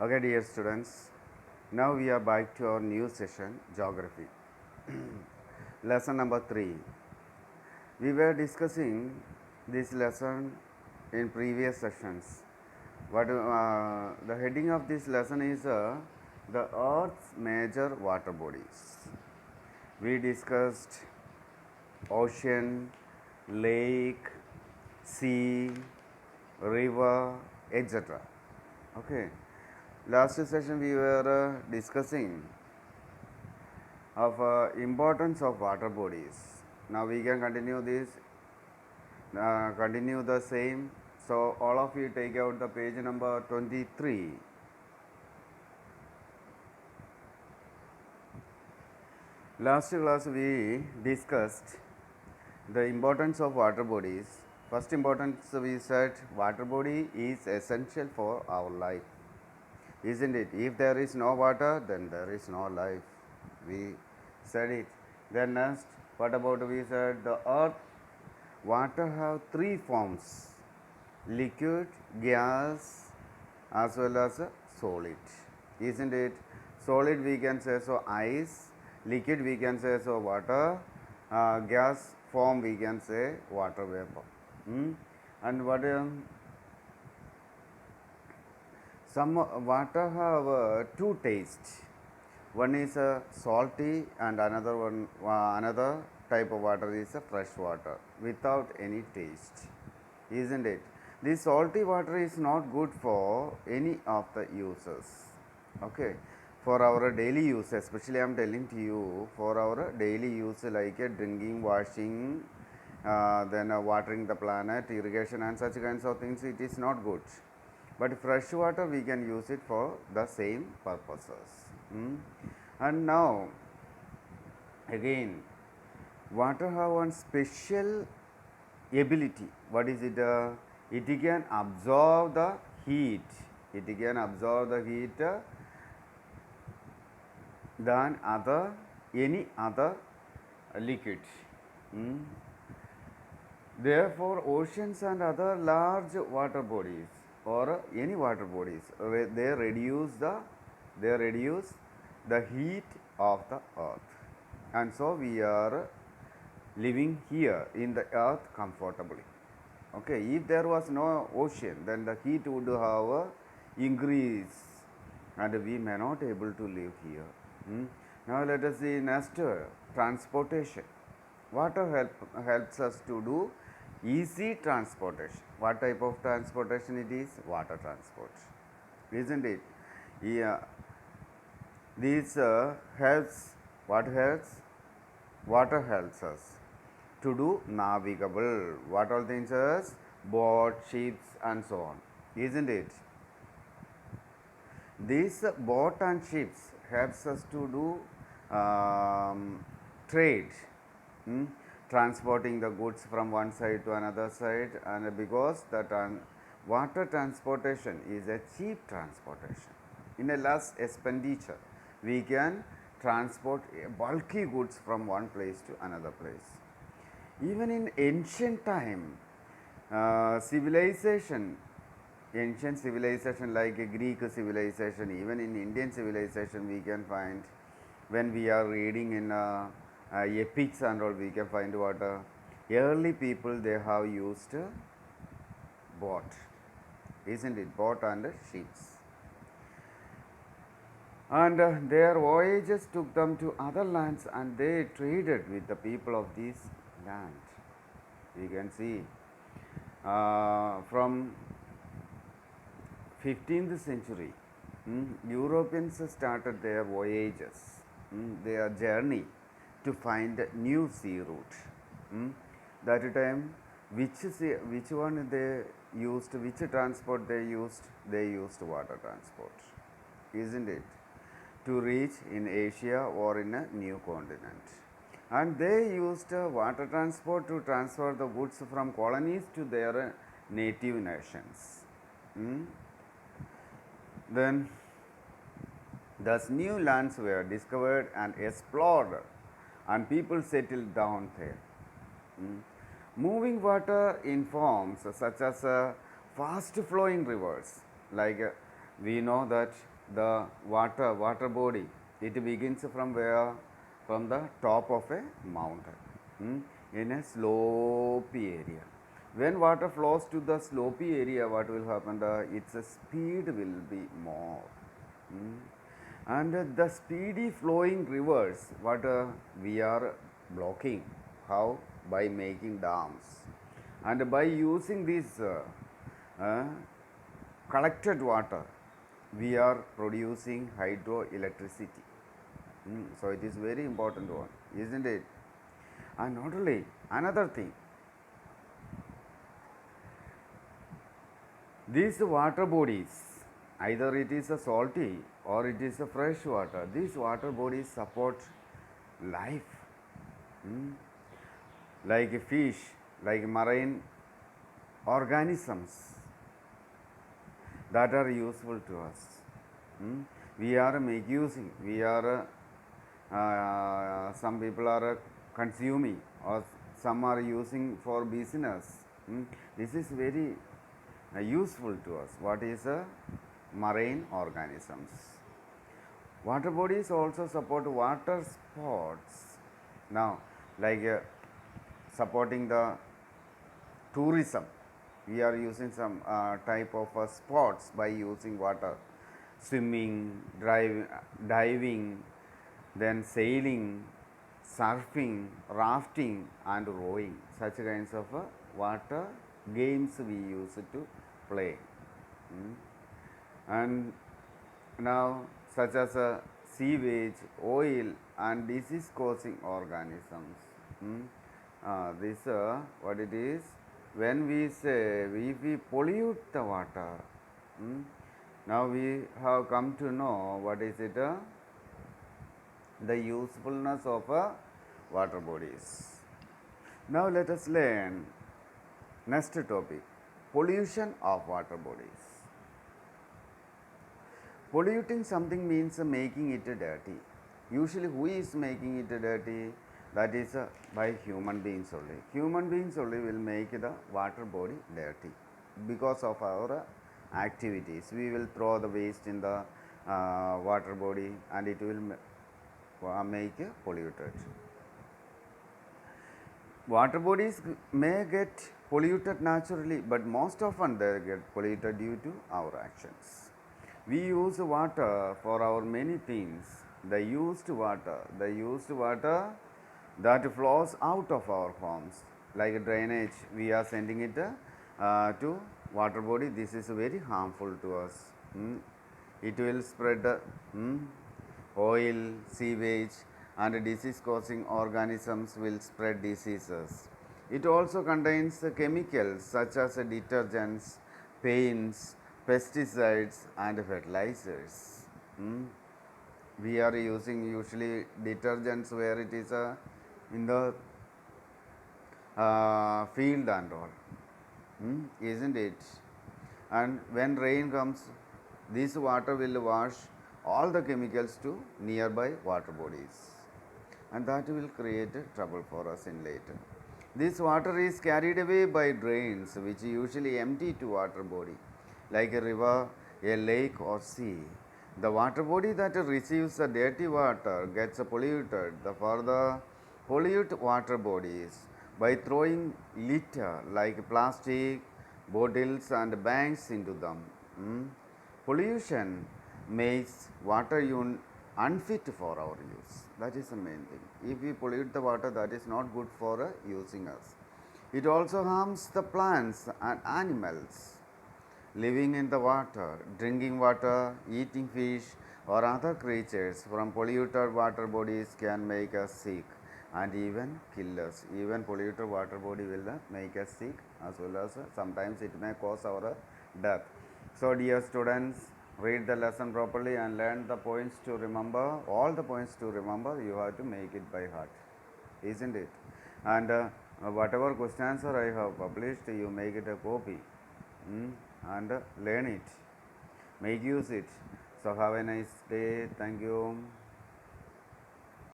Okay, dear students, now we are back to our new session, Geography. Lesson number 3. We were discussing this lesson in previous sessions. The heading of this lesson is the Earth's major water bodies. We discussed ocean, lake, sea, river, etc. Okay. Last session we were discussing of importance of water bodies. Now we can continue the same. So all of you take out the page number 23. Last class we discussed the importance of water bodies. First importance we said water body is essential for our life. Isn't it? If there is no water, then there is no life. We said it. Then next, what about we said the earth, water have three forms: liquid, gas, as well as solid. Isn't it? Solid we can say so ice, liquid we can say so water, gas form we can say water vapor. And what some water have two tastes. One is salty, and another type of water is fresh water without any taste, isn't it? This salty water is not good for any of the uses. Okay, for our daily use, especially I am telling to you, for our daily use like drinking, washing, then watering the planet, irrigation, and such kinds of things, it is not good. But fresh water we can use it for the same purposes. And now again, water have one special ability. What is it? It can absorb the heat. It can absorb the heat than any other liquid. Therefore, oceans and other large water bodies or any water bodies, they reduce the heat of the earth, and so we are living here in the earth comfortably. Okay, if there was no ocean, then the heat would have increased, and we may not able to live here. Now let us see next, transportation. Water helps us to do easy transportation. What type of transportation it is? Water transport, isn't it? Yeah. This helps. What helps? Water helps us to do navigable. What all things as boat, ships, and so on, isn't it? These boat and ships helps us to do trade, transporting the goods from one side to another side, and because the water transportation is a cheap transportation, in a less expenditure, we can transport bulky goods from one place to another place. Even in ancient time, civilization, ancient civilization like a Greek civilization, even in Indian civilization, we can find, when we are reading in epics and all, we can find what early people they have used boat, isn't it? Boat and ships, and their voyages took them to other lands, and they traded with the people of this land. We can see from 15th century, Europeans started their voyages, their journey to find new sea route. That time, which one they used, which transport they used? They used water transport, isn't it? To reach in Asia or in a new continent. And they used water transport to transfer the goods from colonies to their native nations. Then thus new lands were discovered and explored, and people settled down there. Moving water in forms such as fast flowing rivers, like we know that the water body, it begins from where? From the top of a mountain, in a slopy area. When water flows to the slopy area, what will happen? Its speed will be more. And the speedy flowing rivers, what we are blocking. How? By making dams. And by using this uh, collected water, we are producing hydroelectricity. So it is very important one, isn't it? And not only, another thing, these water bodies, either it is a salty or it is a fresh water, these water bodies support life, like fish, like marine organisms that are useful to us. We are using, some people are consuming, or some are using for business. This is very useful to us. What is marine organisms? Water bodies also support water sports. Now, like supporting the tourism, we are using some type of sports by using water, swimming, diving, then sailing, surfing, rafting and rowing. Such kinds of water games we use to play. And now, such as sewage, oil and disease causing organisms. This what it is, when we say we pollute the water, now we have come to know what is it, the usefulness of water bodies. Now let us learn next topic, pollution of water bodies. Polluting something means making it dirty. Usually who is making it dirty? That is by human beings only. Human beings only will make the water body dirty because of our activities. We will throw the waste in the water body and it will make polluted. Water bodies may get polluted naturally, but most often they get polluted due to our actions. We use water for our many things. The used water that flows out of our homes, like drainage, we are sending it to water body. This is very harmful to us. It will spread oil, sewage and disease causing organisms will spread diseases. It also contains chemicals such as detergents, paints, pesticides and fertilizers. We are using usually detergents where it is in the field and all, isn't it? And when rain comes, this water will wash all the chemicals to nearby water bodies, and that will create trouble for us in later. This water is carried away by drains which usually empty to water body, like a river, a lake or sea. The water body that receives the dirty water gets polluted. The further pollute water bodies by throwing litter like plastic, bottles and bags into them. Pollution makes water unfit for our use. That is the main thing. If we pollute the water, that is not good for using us. It also harms the plants and animals living in the water, drinking water, eating fish or other creatures from polluted water bodies can make us sick and even kill us. Even polluted water body will make us sick, as well as sometimes it may cause our death. So dear students, read the lesson properly and learn the points to remember. All the points to remember, you have to make it by heart, isn't it? And whatever question answer I have published, you make it a copy and learn it, make use it. So have a nice day. Thank you.